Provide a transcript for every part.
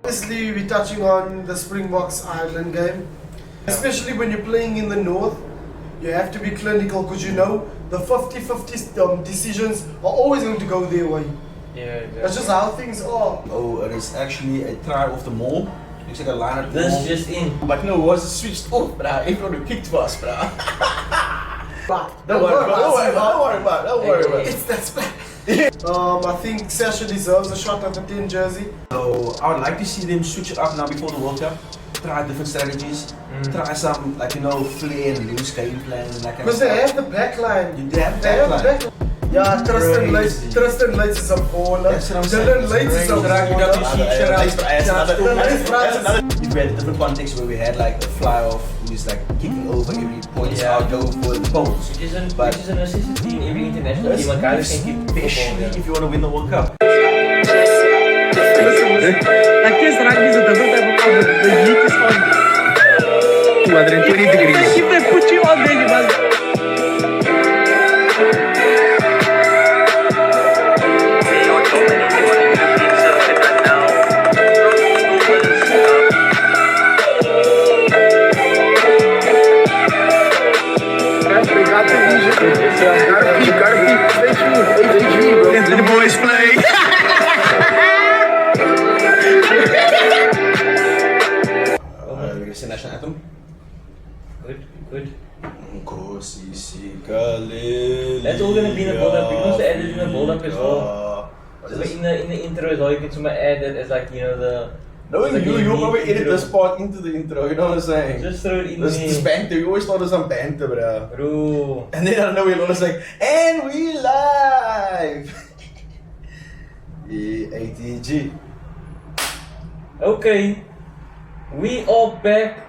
Obviously, we're touching on the Springboks Ireland game. Especially when you're playing in the north, you have to be clinical because you know the 50-50 decisions are always going to go their way. Yeah, exactly. That's just how things are. Oh, it is actually a try off the maul. Looks like a line at the This maul. just in. But no, it was switched off, bruh. Everyone kicked fast, bruh. Don't worry about it. It's that splat. I think Sasha deserves a shot at the 10 jersey. So I would like to see them switch it up now before the World Cup. Try different strategies. Try some, like, flair and loose game plans and that kind of Because stuff. they have the backline. They have backline. Yeah, Tristan Leyds is a baller. That's what I'm saying. Dillyn Leyds is a baller. If we had a different context where we had like a Flyhalf who's like kicking over every point out over the poles. Which is a necessity in every international team. A guy can keep Especially if you want to win the World Cup. Like yes, rugby is a different type of sport, but the heat is on 220 degrees. If they put you on there, you must. Let the boys play. We're gonna sing national anthem. Good. Nkosi, That's all gonna be in the build-up. We're going to add it in the build-up as well. What So is in the intro as well, you can add it as like, the... Knowing like you'll probably edit intro. this part into the intro, you know what I'm saying? Just throw it in This banter, you always thought it was some banter, bro. Bro. And then I don't know, we're always like, and we live! Yeah, ATG. Okay. We are back.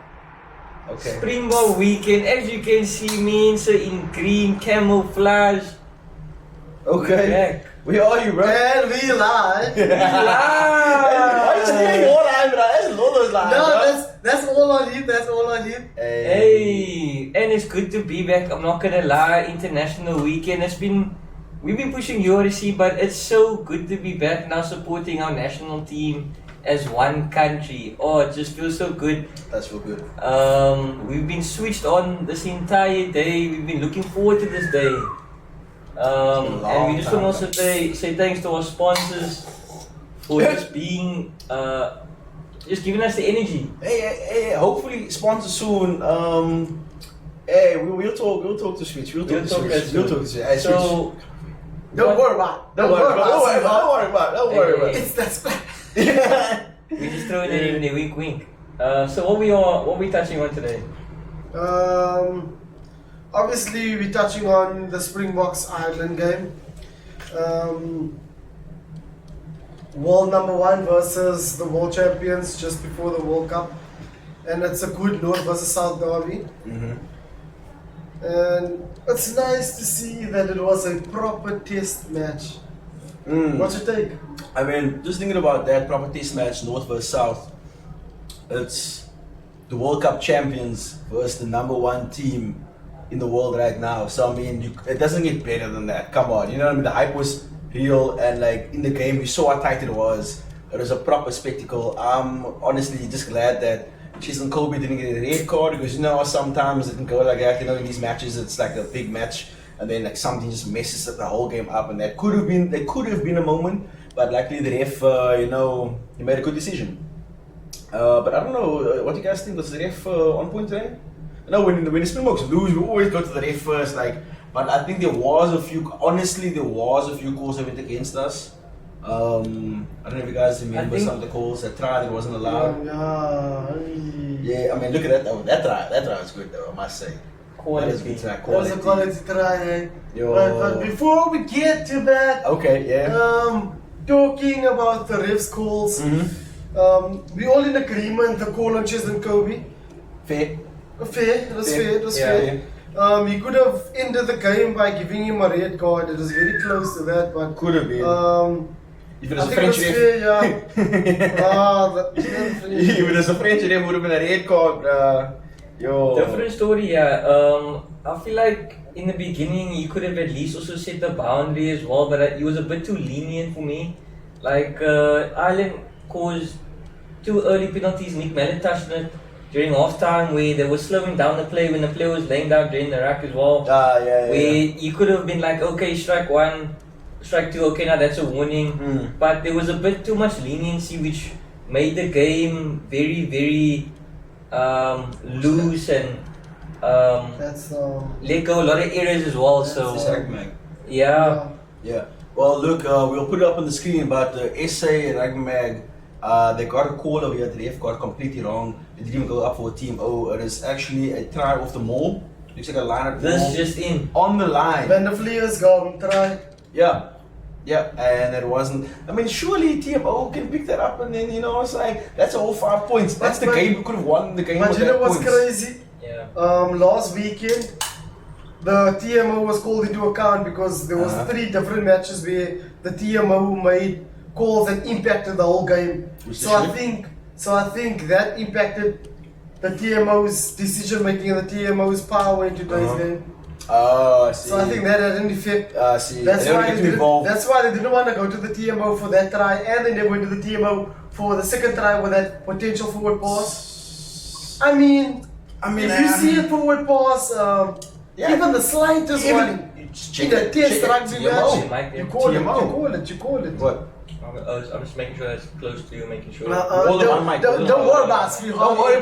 Okay. Springbok weekend. As you can see, Mense in green camouflage. Okay. Back. Where are you, bro? And we lie. Why are you stealing all time, bro? That's Lolo's line, bro. No, that's all I need. That's all I need. Hey, and it's good to be back. I'm not gonna lie, international weekend we've been pushing URC, but it's so good to be back now supporting our national team as one country. Oh, it just feels so good. That's real good. We've been switched on this entire day. We've been looking forward to this day. And we just want to also say thanks to our sponsors for just being just giving us the energy. Hey, hopefully sponsor soon. Hey, we'll talk to Switch. We'll talk to Switch. Hey, So Don't worry about it. Don't worry about it. It's that splat. we just throwing it in the wink. So what we touching on today? Obviously, we're touching on the Springboks Ireland game. World number 1 versus the world champions just before the World Cup. And it's a good North versus South derby. And it's nice to see that it was a proper test match. What's your take? I mean, just thinking about that proper test match, North versus South, it's the World Cup champions versus the number 1 team in the world right now. So I mean, it doesn't get better than that. Come on, you know what I mean? The hype was real, and like in the game, we saw how tight it was. It was a proper spectacle. I'm honestly just glad that Tristan and Kobe didn't get a red card, because sometimes it can go like that. In these matches, it's like a big match, and then like something just messes the whole game up, and there could have been a moment, but luckily the ref, he made a good decision. But I don't know, what do you guys think? Was the ref on point today? When the Springboks lose, we always go to the ref first, but I think there was a few calls that went against us. I don't know if you guys remember some of the calls. That try that wasn't allowed. Yeah, I mean, look at that though. That try was good though, I must say. Quality. That is good try. That was a quality try. Yo. But before we get to that, Okay, yeah. talking about the refs calls, we all in agreement the call on Tristan and Kobe. Fair. It was fair. He could have ended the game by giving him a red card. It was very close to that, but Could have been. If it was a French ref, if it was a French ref, would have been a red card, yo. Different story, yeah. I feel like in the beginning he could have at least also set the boundary as well, but he was a bit too lenient for me. Like Ireland caused two early penalties. Nick Mellon touched it during half time where they were slowing down the play when the player was laying down during the ruck as well. Yeah. Where you could have been like, okay, strike one, strike two, okay, now that's a warning. But there was a bit too much leniency which made the game very, very loose and let go a lot of errors as well. So yeah. Well, look, we'll put it up on the screen, but SA and Rugby Mag, they got a call over here. The ref got it completely wrong. It didn't even go up for Team O. It is actually a try off the maul. Looks like a line at the This maul. just in. On the line. When the Flyers go try. Yeah, and it wasn't. I mean, surely TMO can pick that up, and then it's like that's all 5 points. That's the game we could have won. The game. But you know what's crazy? Yeah. Last weekend, the TMO was called into account because there was 3 different matches where the TMO made calls that impacted the whole game. So I think that impacted the TMO's decision making and the TMO's power in today's game. I see. So I think that had an effect. See. That's why they didn't want to go to the TMO for that try, and they never went to the TMO for the second try with that potential forward pass. I mean, if you see a forward pass, even the slightest one in a test rugby match, you call it. What? I'm just making sure that's close to you, making sure. Don't worry about it. Don't worry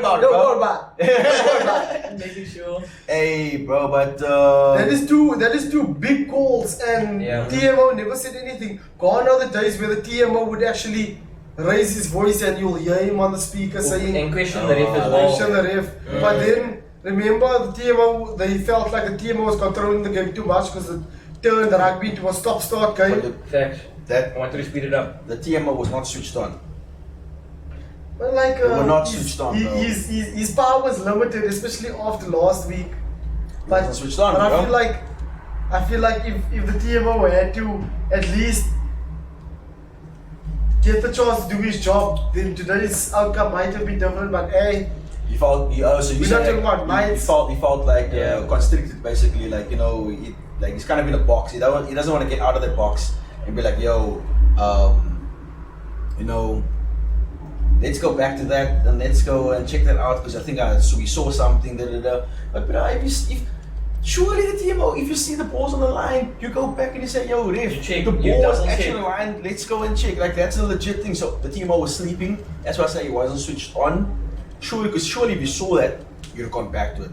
about it. Making sure. Hey, bro, but that is two big calls, and TMO never said anything. Gone are the days where the TMO would actually raise his voice and you'll hear him on the speaker saying and question the ref as well. Question the ref. But then remember, the TMO, they felt like the TMO was controlling the game too much because it turned the rugby into a stop-start game. Facts. I wanted to speed it up. The TMO was not switched on. But like, they were not switched on, bro. His power was limited, especially after last week. But switched on, but bro. I feel like if the TMO had to at least get the chance to do his job, then today's outcome might have been different. But hey, he felt like constricted, basically. Like like he's kind of in a box. He doesn't want to get out of that box and be like, yo, let's go back to that and let's go and check that out because I think we saw something. But surely the TMO, if you see the balls on the line, you go back and you say, yo, ref, the ball is actually on the line, let's go and check. Like, that's a legit thing. So the TMO was sleeping. That's why I say he wasn't switched on. Surely, because surely if you saw that, you'd have gone back to it.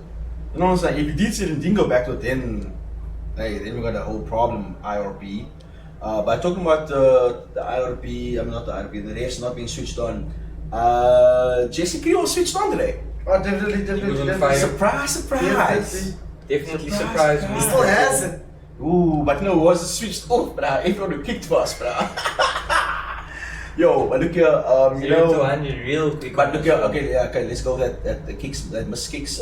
You know what I'm saying? If you did see it and didn't go back to it, then we got a whole problem, IRB. But talking about the IRB, not the IRB, the refs not being switched on. Jesse Creole switched on today. Oh, definitely. Surprise. Definitely surprised me. He still has it. Ooh, but no, it wasn't switched off, bruh. Everyone kicked fast, bruh. Yo, but look here, 0 to 100 real quick. But look here, okay, let's go that the kicks, that missed kicks.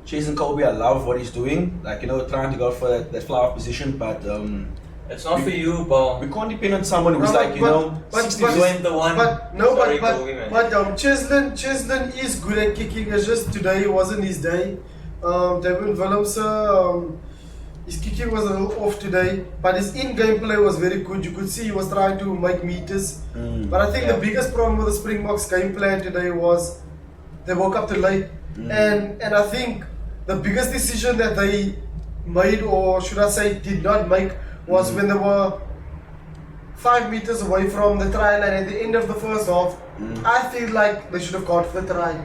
Chase and Kobe, I love what he's doing. Like, trying to go for that fly-off position, but it's not for you, but we can't depend on someone who's 60 the one. But Chislin is good at kicking. It's just today wasn't his day. David Willemse, his kicking was a little off today, but his in-game play was very good. You could see he was trying to make meters. But I think the biggest problem with the Springboks game plan today was they woke up too late. And I think the biggest decision that they made, or should I say did not make, was when they were 5 meters away from the try line at the end of the first half. I feel like they should have gone for the try.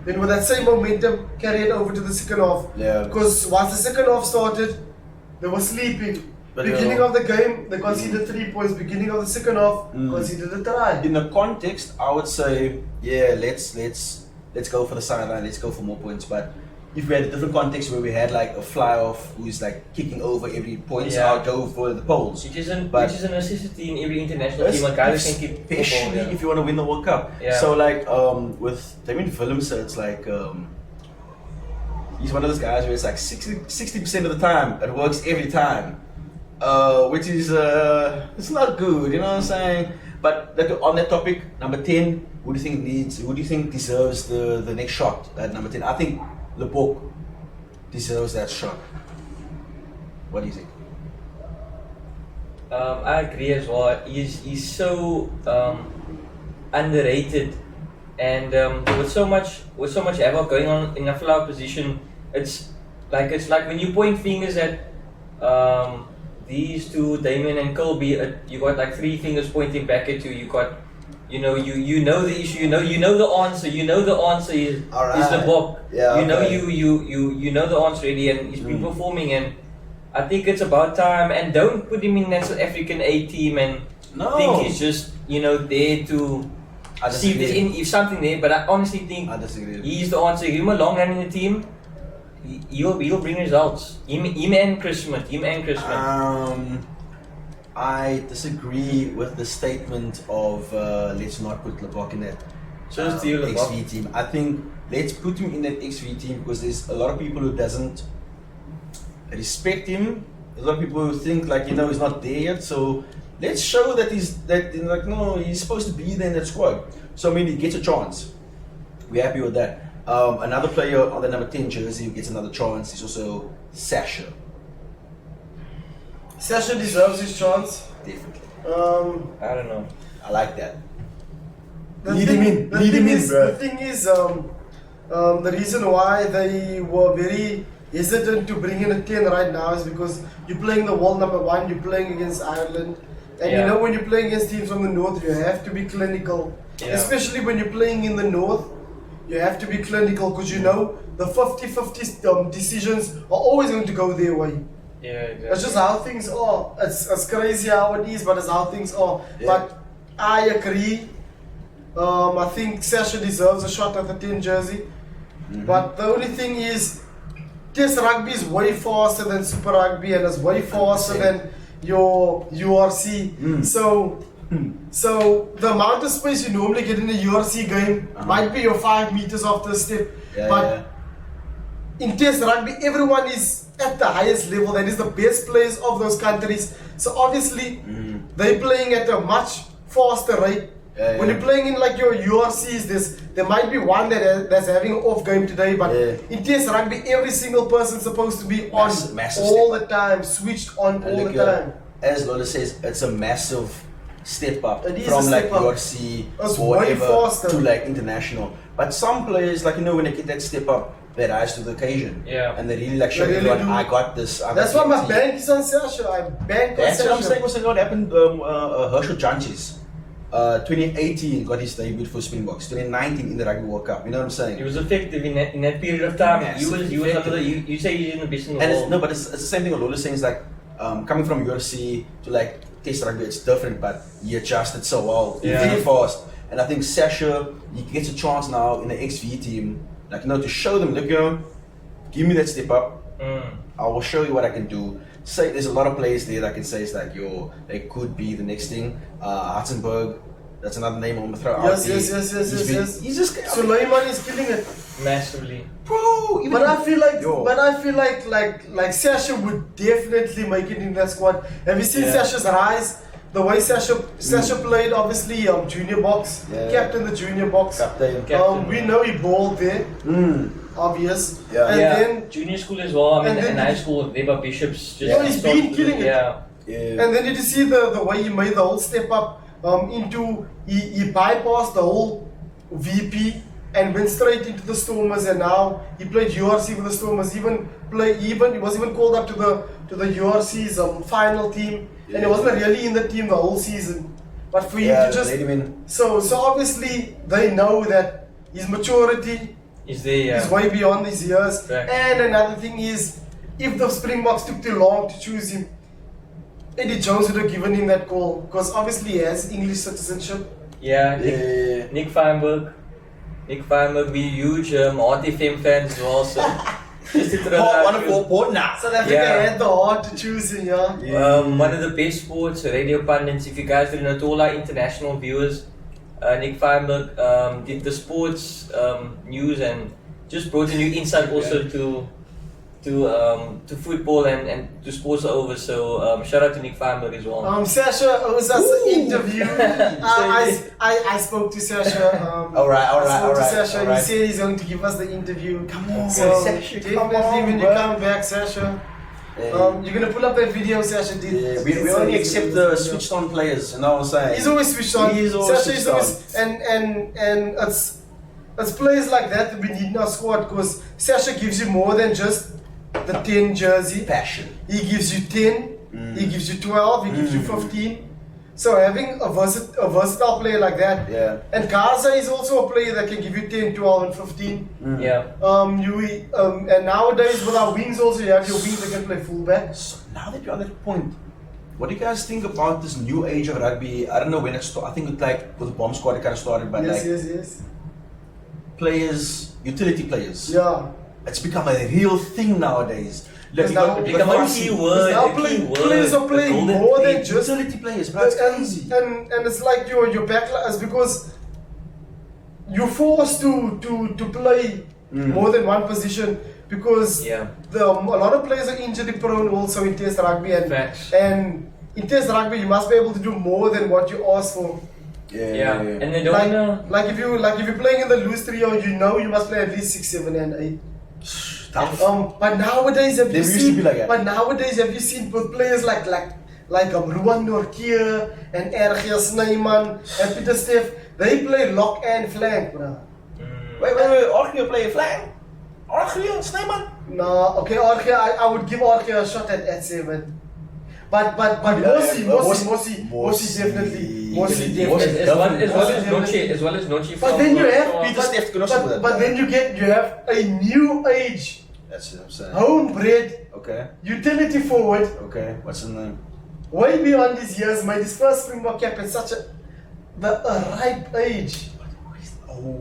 Then with that same momentum, carry it over to the second half. Yeah. Because once the second half started, they were sleeping. Beginning of the game, they conceded 3 points. Beginning of the second half, conceded a try. In the context, I would say, let's go for the sideline. Let's go for more points. But if we had a different context where we had like a fly-off who's like kicking over every point, I'll go for the poles. Which is a necessity in every international team. Like guys can keep especially if you want to win the World Cup. Yeah. So like with David Willemse, it's like he's one of those guys where it's like 60% of the time it works every time, which is it's not good. You know what I'm saying? But on that topic, number 10, who do you think deserves the next shot at number 10? I think Libok deserves that shot. What do you think? I agree as well. He's so underrated. And with so much havoc going on in a fly position, it's like when you point fingers at these two, Damien and Colby, you got like three fingers pointing back at you. You got, you know the issue. You know the answer. You know the answer is the book. Yeah, you know okay. you know the answer already, and he's been performing. And I think it's about time. And don't put him in that South African A team. And think he's just there to see if there's something there. But I honestly think he's the answer. Give him a long run in the team. He'll bring results. Him and Chris Smith. I disagree with the statement of let's not put Libok in that XV team. I think let's put him in that XV team because there's a lot of people who doesn't respect him. A lot of people who think he's not there yet. So let's show that he's supposed to be there in that squad. So he gets a chance. We're happy with that. Another player on the number 10 jersey who gets another chance is also Sasha. Sasha deserves his chance. Definitely. I don't know. I like that. The thing is, the reason why they were very hesitant to bring in a 10 right now is because you're playing the world number 1, you're playing against Ireland. And when you're playing against teams from the north, you have to be clinical. Yeah. Especially when you're playing in the north, you have to be clinical because the 50-50 decisions are always going to go their way. Yeah, exactly. That's just how things are. It's crazy how it is, but it's how things are. Yeah. But I agree. I think Sasha deserves a shot at the 10 jersey. Mm-hmm. But the only thing is, Test rugby is way faster than Super Rugby and is way faster than your URC. So the amount of space you normally get in a URC game might be your 5 meters off the step. In Test rugby, everyone is at the highest level. That is the best players of those countries. So obviously, they're playing at a much faster rate. When you're playing in your URCs, there might be one that's having an off game today, but in Test rugby, every single person's supposed to be on all the time, switched on all the time. As Lola says, it's a massive step up it is from URC or whatever to international. But some players, when they get that step up, they rise to the occasion. Yeah. And they really show everyone, I got this. That's why my bank is on Sasha. I bank on Sasha. That's what I'm saying. What happened? Herschel Janches. 2018 got his debut for Springboks. 2019 in the Rugby World Cup. You know what I'm saying? He was effective in that period of time. He was you say he's in the best in the world. No, but it's the same thing. What Lolo is saying is coming from URC to Test rugby, it's different, but he adjusted so well, very fast. And I think Sasha, he gets a chance now in the XV team, to show them, give me that step up. I will show you what I can do. Say there's a lot of players there that can say they could be the next thing. Hartzenberg, that's another name I'm gonna throw out there. Yes. He's just Sulaiman is killing it massively, bro. But I feel like Sasha would definitely make it in that squad. Have you seen Sasha's rise? The way Sasha played, obviously, junior box, captain the junior box. Captain. We know he balled there. Obvious. Yeah. And then junior school as well. And high school, they were bishops. He's been killing it. Yeah. And then did you see the way he made the whole step up into he bypassed the whole VP and went straight into the Stormers, and now he played URC with the Stormers. He was even called up to the URC's final team, and he wasn't really in the team the whole season. But for him to just so obviously they know that his maturity is way beyond his years. And another thing is, if the Springboks took too long to choose him, Eddie Jones would have given him that call because obviously he has English citizenship. Nick Feinberg, we're huge RTFM fans as well. So just to throw wonderful port now. South Africa had the heart to choose him. One of the best sports radio pundits. If you guys don't know, to all our international viewers, Nick Feinberg did the sports news and just brought a new insight also to football and to sports over. So shout out to Nick Feinberg as well. Sasha owes us an interview. I spoke to Sasha. Alright. Sasha, he said he's going to give us the interview. Come on, so Sasha. Definitely when you come back, Sasha. You're gonna pull up that video Sasha did. Yeah, we only accept the switched on players, you know what I'm saying? He's always switched on. He's always Sasha is switched always, and it's players like that we need in our squad because Sasha gives you more than just the 10 jersey. Passion. He gives you 10, he gives you 12, he gives you 15. So having a versatile player like that, and Gaza is also a player that can give you 10, 12 and 15. And nowadays with our wings also, you have your wings that can play fullback. So now that you're on that point, what do you guys think about this new age of rugby? I don't know when it started. I think it's like with the bomb squad it kind of started, but Yes. Players, utility players. Yeah. It's become a real thing nowadays. Like, It's now become a key word. Players are playing more than just utility players, bro. It's crazy. And it's like your backline is because you're forced to play more than one position because a lot of players are injury prone also in Test rugby and in Test rugby you must be able to do more than what you ask for. And they don't like if you're playing in the loose trio, you know you must play at least 6, 7 and 8. But nowadays have you seen with players like Nortje and Atg. Snyman and Peter Steff, they play lock and flank, bro. Wait, Orgio play flank? Orgio, Snyman? No, okay, Orgio, I would give Orgio a shot at 7. But Mosi definitely. As well as Nortje. But then you have Peter Steff can also do that. But then you have a new age. That's what I'm saying. Homebred. Okay. Utility forward. Okay. What's his name? Way beyond his years, made his first Springbok cap at such a ripe age.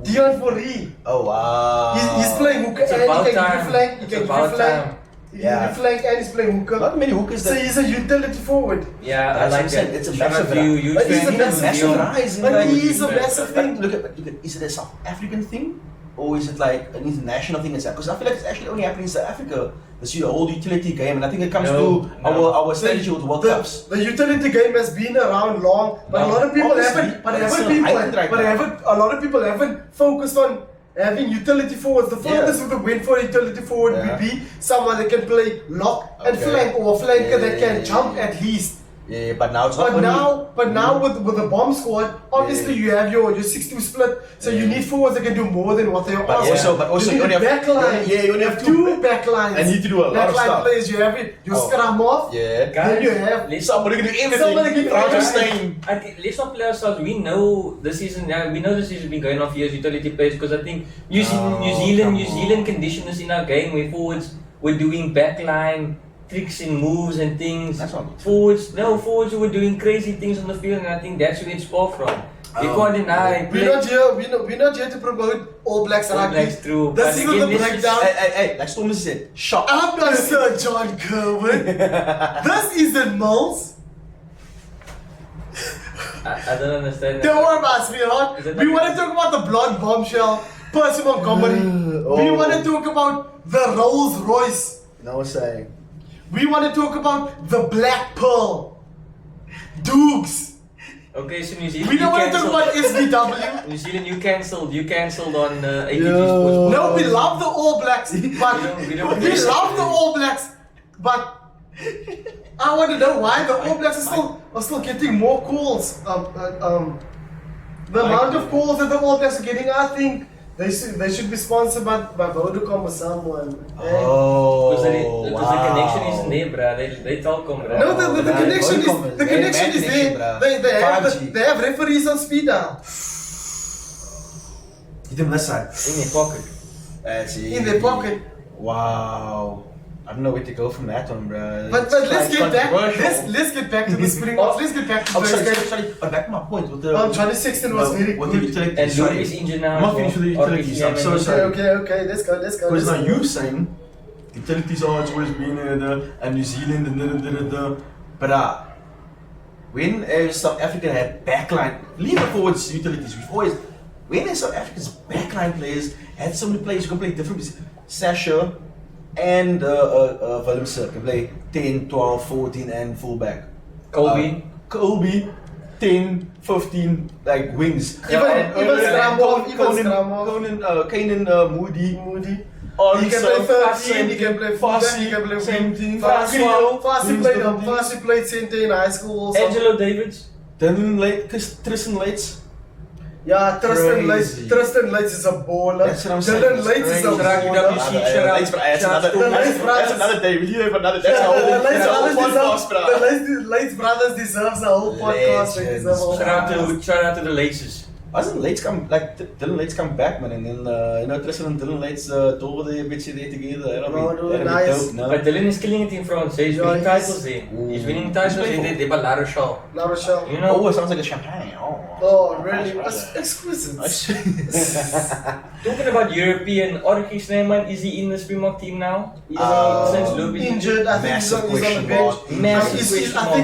Dion Fourie. Oh wow. He's playing hooker and he can give flank. He can give flank. He can give flank and he's playing hooker. Not many hookers. So he's a utility forward. Yeah, I like that. It's a massive rise. But he's a massive rise. But he's a massive thing. Look at, is it a South African thing? Or is it like an international thing? Because I feel like it's actually only happening in South Africa. This whole utility game, and I think it comes to our strategy with World Cups. The utility game has been around long, but a lot of people haven't. A lot of people haven't focused on having utility forwards. The furthest we could win for a utility forward would be someone that can play lock and flank, or a flanker that can jump at least. Yeah, but now it's not. But now with the bomb squad, obviously you have your 6-2 split, so you need forwards that can do more than what they are. But also you only have backline. you only have two backlines. And you need to do a lot of stuff. Players, you have your scrum off. Guys, then you have somebody can do everything. Let's not play ourselves. We know this season. We know this season has been going on for years. Utility players, because I think New Zealand conditioners in our game where forwards were doing backline tricks and moves and things. That's not forwards who were doing crazy things on the field, and I think that's where it sparked from. We can't deny. We're not here to promote All Blacks rugby. True. This is the breakdown. Hey, like Stormy said, shot. I'm not Sir John Kerwin. This isn't Moles. I don't understand. Don't worry about sweetheart. We want to talk about the blonde bombshell, personal comedy. We want to talk about the Rolls Royce. You know what I'm saying? We want to talk about the Black Pearl. Dukes. Okay, so New Zealand. We don't want to talk about SBW. New Zealand, you cancelled on Atg.Sport. No, we love the All Blacks, but we love the All Blacks, but I want to know why the All Blacks are still getting more calls. The amount of calls that the All Blacks are getting, I think they should be sponsored by Vodacom or someone. Because the connection isn't there, bro. They Telkom, bro. No, the connection is there. They have referees on speed dial. You didn't miss that. In your pocket. In their pocket. Wow. I don't know where to go from that one, bro. But let's get back. Let's get back to the Springboks. Let's get back to the sorry. But back to my point. With the 2016 was very good. And Louw is injured now. I'm not finished with the utilities. I'm so sorry. Okay. Let's go. Because now you saying utilities are always been and New Zealand and but when South Africa had backline, leave the forwards utilities. We've always when South Africa's backline players had so many players who can play different positions. Sasha and Willemse can play 10, 12, 14 and fullback. Colby, 10, 15 like wings. Even Skramov, Conan, Moody. He can play 13, he can play 14, he can play same thing. Varsity played center in high school also. Angelo Davids. Tristan Leyds. Yeah, Tristan Crazy. Leyds is a baller. That's what I'm saying. Dillyn Leyds is a Crazy. baller. That's another day. We need another. That's a whole The Leyds brothers deserves a whole podcast. They deserve a whole podcast. Shout out to the Leyds. Wasn't Leyds come Dillyn Leyds come back, man, and then Tristan and Dillyn Leyds tour they a bit together. Nice. But Dillyn is killing it in France. He's winning titles there. He's winning titles in La Rochelle. La Rochelle. You know. Oh, it sounds like a champagne. Oh, really? That's exquisite. Talking about European, Snyman, is he in the Springbok team now? Since Louw is Injured, I think he's on the bench. Massive question mark.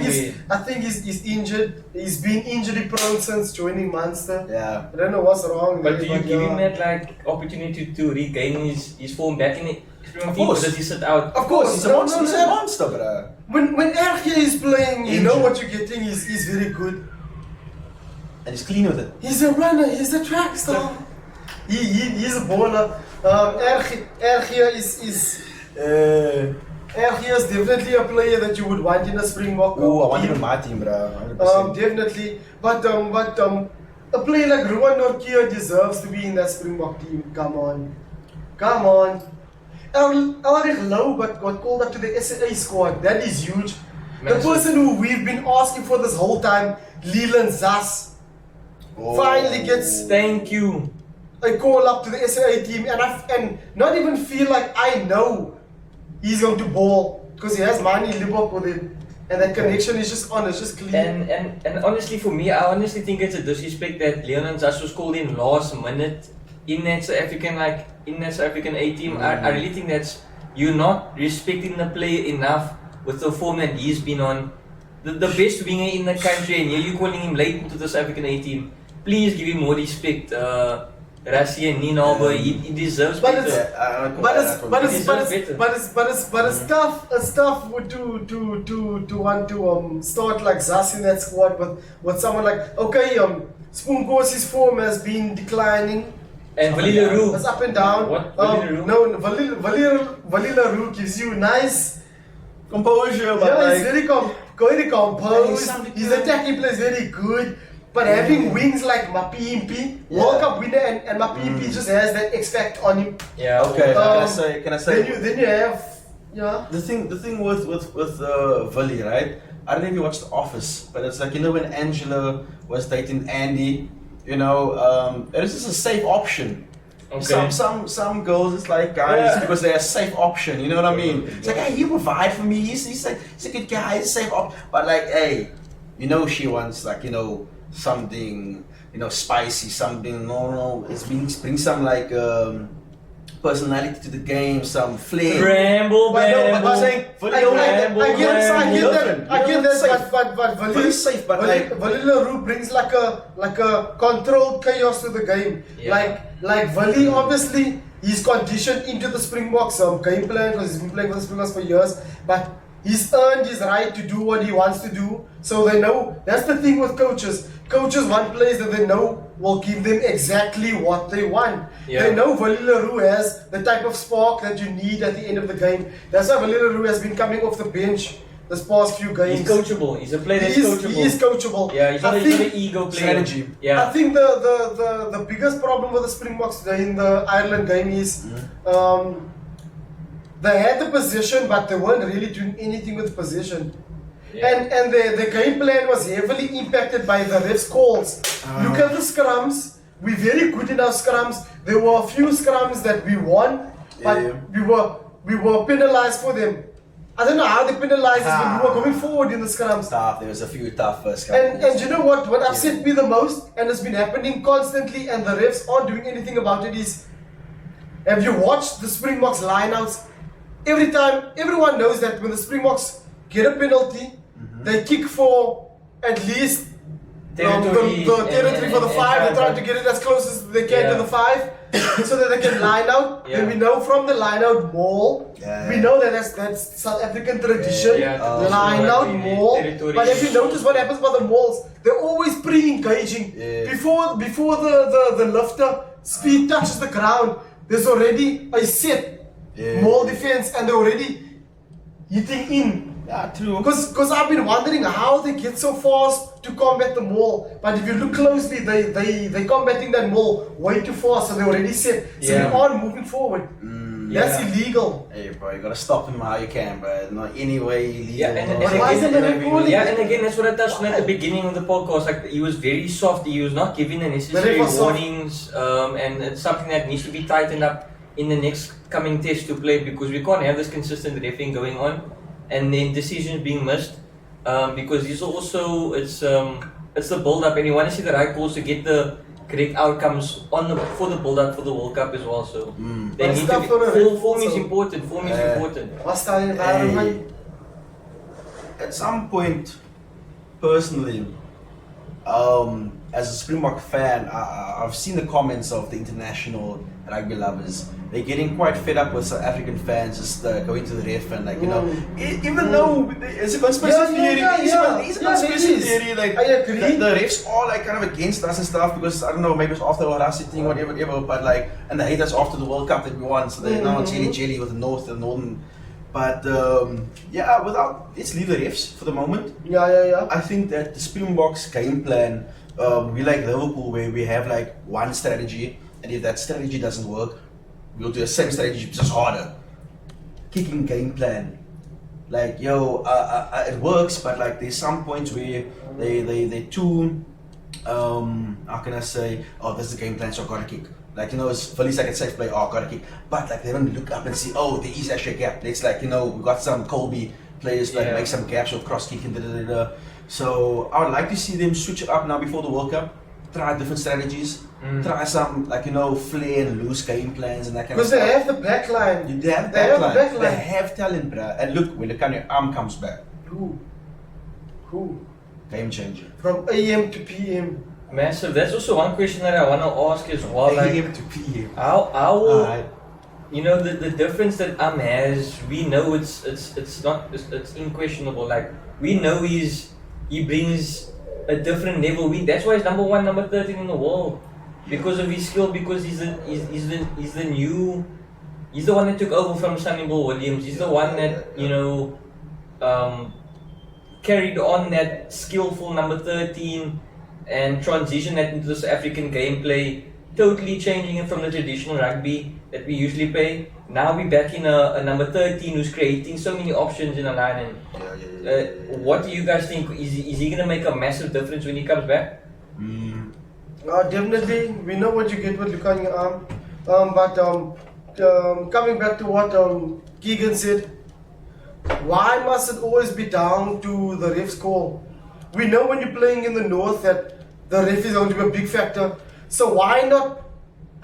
I think he's injured. He's been injury prone since joining Munster. Yeah. I don't know what's wrong. But do you give him that opportunity to regain his form back in the Springbok team, or does he sit out? Of course, He's a monster, bro. When Atg is playing, you know what you're getting. He's very good. And he's clean with it. He's a runner. He's a track star. He's a baller. Atg is definitely a player that you would want in a Springbok. Oh, I want him in my team, bro. Definitely. But a player like Nortje deserves to be in that Springbok team. Come on. Louw got called up to the SA squad. That is huge. The person who we've been asking for this whole time, Leland Zas, finally gets Thank you. a call up to the SA team, and not even feel like I know he's going to ball because he has Sacha and Libok with him, and that connection is just on, it's just clean. And honestly, for me, I honestly think it's a disrespect that Leon Zas was called in last minute in that South African A team. I really think that's you're not respecting the player enough with the form that he's been on. The best winger in the country, and here you're calling him late into the South African A team. Please give him more respect. Rassie and Nina, he deserves better. It's tough. It's tough to want to start like Zas in that squad with someone like Nkosi's form has been declining. And Willie Le Roux. It's up and down. What? Willie Le Roux? No, Willie Le Roux gives you nice composure, but yeah, he's very composed. His attacking play is very good. But having wings like Mapimpi, World Cup winner, and Mapimpi just has that X factor on him. Yeah. Okay. Can I say? Then you have The thing with Willie, right? I don't know if you watched The Office, but it's like when Angela was dating Andy, it is just a safe option. Okay. Some girls, it's like guys because they're a safe option. You know what I mean? It's like, hey, you provide for me. He's a good guy. He's a safe option. But like, hey, she wants something, spicy, something. No, bring some personality to the game, some flair. Ramble, but I'm saying, I get that, but very safe, but Willie Le Roux brings like a controlled chaos to the game. Yeah. Like Willie, obviously, he's conditioned into the Springboks game plan because he's been playing for the Springboks for years, but he's earned his right to do what he wants to do. So they know, that's the thing with coaches. Coaches want players that they know will give them exactly what they want. Yeah. They know Willie Le Roux has the type of spark that you need at the end of the game. That's why Willie Le Roux has been coming off the bench this past few games. He's coachable. He's a player that's coachable. He is coachable. Yeah, he's not an ego player. Strategy. Yeah. I think the biggest problem with the Springboks today in the Ireland game is they had the possession, but they weren't really doing anything with possession. Yeah. And the game plan was heavily impacted by the refs' calls. Look at the scrums. We're very good in our scrums. There were a few scrums that we won, but we were penalized for them. I don't know how they penalized us, but we were going forward in the scrums. There was a few tough first scrums. And you know what upset me the most, and it's been happening constantly, and the refs aren't doing anything about it, is, have you watched the Springboks lineouts? Every time, everyone knows that when the Springboks get a penalty, they kick for at least the territory for the 5. They try to get it as close as they can to the 5 so that they can line out. Then we know from the line out maul, we know that that's South African tradition, line out maul. But if you notice what happens by the mauls, they're always pre-engaging. Before the lifter speed touches the ground, there's already a set More defense, and they're already hitting in. Yeah, true. Because I've been wondering how they get so fast to combat the maul. But if you look closely, they combating that maul way too fast, so they already set. So they aren't moving forward. That's illegal. Hey, bro, you gotta stop him how you can, bro. Not any way illegal. Yeah, and why is it that they're calling it? and again, that's what I touched on at the beginning of the podcast. Like, he was very soft. He was not giving the necessary warnings, and it's something that needs to be tightened up in the next coming test to play, because we can't have this consistent refereeing going on, and then decisions being missed, because it's also it's the build up, and you want to see the right calls to get the correct outcomes for the build up for the World Cup as well. So they need to be, form is important. Form is important. Hostile environment. At some point, personally, as a Springbok fan, I've seen the comments of the international rugby lovers. They're getting quite fed up with South African fans just going to the ref and, like, you know, even though it's a conspiracy theory, it's a conspiracy theory, like, I agree. the refs are, like, kind of against us and stuff, because, I don't know, maybe it's after the Varsity thing, whatever, but, like, and they hate us after the World Cup that we won, so they're now jelly with the North and Northern. But let's leave the refs for the moment. I think that the Springboks game plan, we like Liverpool, where we have, like, one strategy, and if that strategy doesn't work, we'll do the same strategy, just harder. Kicking game plan. Like, it works, but, like, there's some points where they're too, how can I say, oh, this is the game plan, so I gotta kick. Like, you know, it's for least like a safe play, oh, I gotta kick. But, like, they don't look up and see, oh, there is actually a gap. It's like, you know, we got some Colby players, like, make some gaps with cross kick and da-da-da-da. So, I would like to see them switch it up now before the World Cup. Try different strategies. Try some, like, you know, flare and loose game plans and that kind of stuff. Because they have the backline. They have backline. They have talent, bruh. And look, when the arm comes back. Who? Game changer. From AM to PM. Massive. That's also one question that I want to ask as well. Like, AM to PM. How you know, the difference that has, we know it's unquestionable. Like, we know he brings a different level. That's why he's number 1, number 13 in the world, because of his skill. Because he's the one that took over from Sonny Bill Williams. He's the one that, you know, carried on that skillful number 13 and transitioned that into this African gameplay, totally changing it from the traditional rugby that we usually play. Now we're back in a number 13 who's creating so many options in a line. And what do you guys think? Is he going to make a massive difference when he comes back? Definitely. We know what you get with Luka in your arm. But coming back to what Keegan said, why must it always be down to the ref's call? We know when you're playing in the North that the ref is going to be a big factor. So why not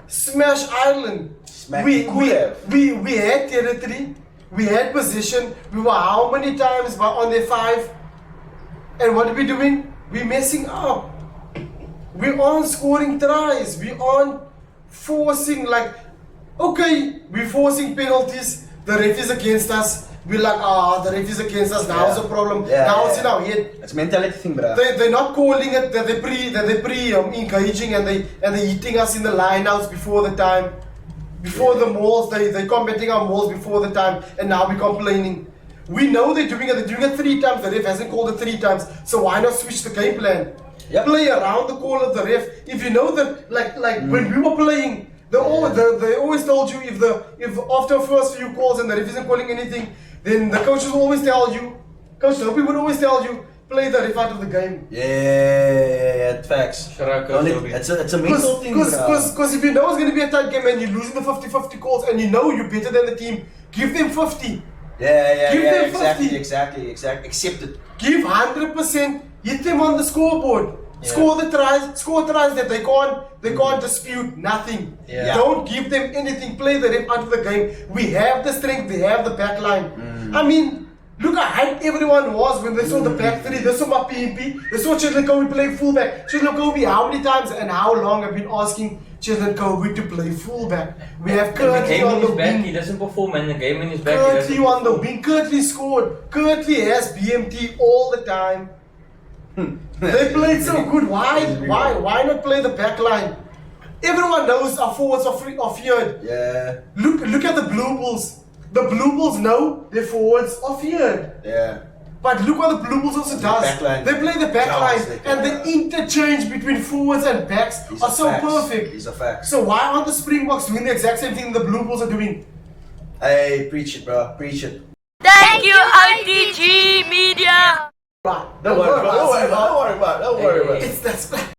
smash Ireland? We had territory, we had position, we were how many times on their 5, and what are we doing? We're messing up. We aren't scoring tries, we aren't forcing, like, okay, we're forcing penalties, the ref is against us. We're like, the ref is against us, now it's a problem, now it's in our head. It's a mentality thing, bro. They're not calling it, that they're pre-engaging and they're hitting us in the lineouts before the time. Before the mauls, they're combating our mauls before the time, and now we're complaining. We know they're doing it 3 times, the ref hasn't called it 3 times, so why not switch the game plan? Play around the call of the ref. If you know that, like when we were playing, they always told you if after first few calls and the ref isn't calling anything, then the coaches will always tell you, Coach Nkosi would always tell you, play the ref out of the game. Yeah, facts. It's a mental thing. Because if you know it's going to be a tight game and you're losing the 50-50 calls and you know you're better than the team, give them 50. Give them 50. Exactly. Accept it. Give 100%. Hit them on the scoreboard. Score tries that they can't dispute nothing. Don't give them anything. Play the ref out of the game. We have the strength. We have the back line. I mean, look how hyped everyone was when they saw the back 3. They saw my PMP. They saw Tristan and Dillyn play fullback. Tristan and Dillyn, how many times and how long I've been asking Tristan and Dillyn to play fullback. We have Currie on the wing. He doesn't perform, and the game in his back. Currie on the wing. Currie scored. Currie has BMT all the time. They played so good. Why not play the back line? Everyone knows our forwards are feared. Yeah. Look at the Blue Bulls. the Blue Bulls know their forwards are feared. Yeah. But look what the Blue Bulls also does. backline. They play the backline Jobs, and the interchange between forwards and backs are so perfect. These are facts. So why aren't the Springboks doing the exact same thing the Blue Bulls are doing? Hey, preach it, bro. Preach it. Thank you, RTG Media. Right. Don't worry about it. Don't worry about it. It's that